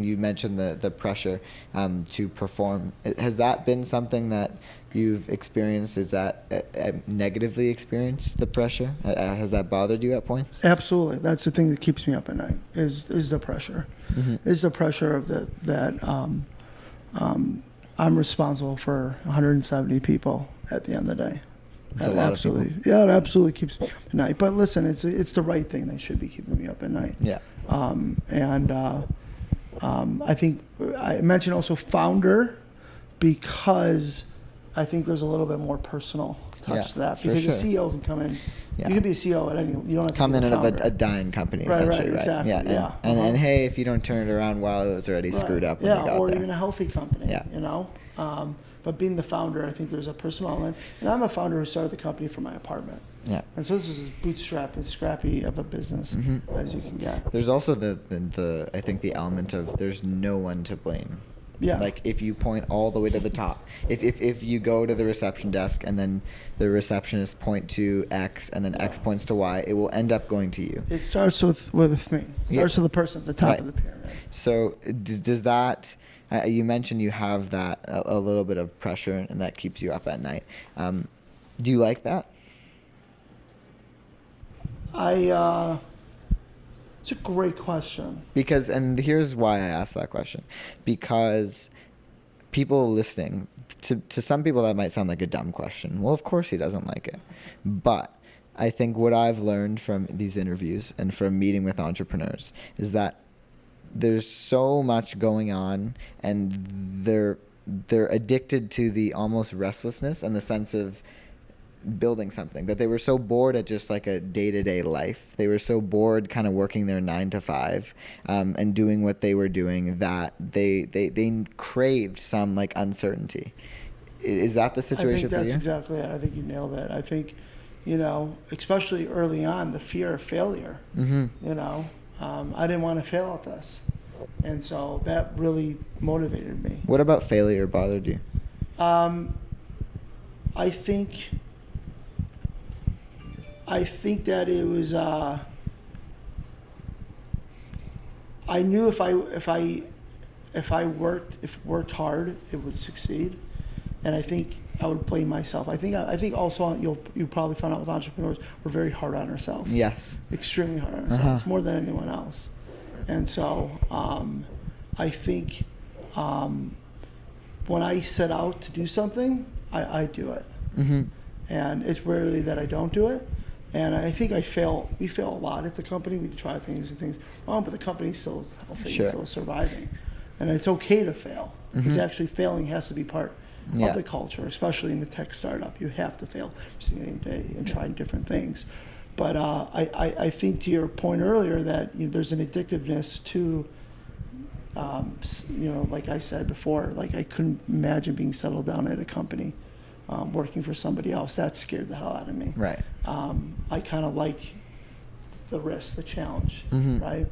you mentioned the pressure to perform. Has that been something that you've experienced? Is that negatively experienced, the pressure? Has that bothered you at points? Absolutely. That's the thing that keeps me up at night is the pressure. Mm-hmm. Is the pressure of that I'm responsible for 170 people at the end of the day. It's a lot of people. Yeah, it absolutely keeps me up at night. But listen, it's the right thing that should be keeping me up at night. Yeah. I think I mentioned also founder because I think there's a little bit more personal touch to that because sure. the CEO can come in. Yeah. You can be a CEO at any. You don't have to come be in the out of founder. a dying company, Right, essentially, right? exactly. Yeah. And hey, if you don't turn it around, well, it was already screwed up when you got or there. even a healthy company. Yeah. You know. But being the founder, I think there's a personal element. And I'm a founder who started the company from my apartment. Yeah. And so this is as bootstrapped and scrappy of a business as you can get. There's also the I think the element of there's no one to blame. Yeah. Like if you point all the way to the top, if you go to the reception desk and then the receptionist point to X and then X points to Y, it will end up going to you. It starts with me. It starts with the person at the top of the pyramid. So does that? You mentioned you have that a little bit of pressure and that keeps you up at night. Do you like that? It's a great question. Because, and here's why I asked that question. Because people listening, to some people that might sound like a dumb question. Well, of course he doesn't like it. But I think what I've learned from these interviews and from meeting with entrepreneurs is that there's so much going on and they're addicted to the almost restlessness and the sense of building something, that they were so bored at just like a day-to-day life. They were so bored kind of working their 9 to 5 and doing what they were doing that they craved some like uncertainty. Is that the situation for you? I think that's exactly it. I think you nailed it. I think, especially early on, the fear of failure, I didn't want to fail at this. And so that really motivated me. What about failure bothered you? I think that it was. I knew if I worked hard, it would succeed, and I think I would blame myself. I think also you probably found out with entrepreneurs, we're very hard on ourselves. Yes. Extremely hard on ourselves, more than anyone else, and so I think when I set out to do something, I do it. Mm-hmm. And it's rarely that I don't do it. And I think we fail a lot at the company. We try things wrong, but the company's still healthy, still surviving. And it's okay to fail. Because actually failing has to be part of the culture, especially in the tech startup. You have to fail every day and try different things. But I think to your point earlier that there's an addictiveness to, like I said before, like I couldn't imagine being settled down at a company. Working for somebody else, that scared the hell out of me. Right. I kind of like the risk, the challenge, right?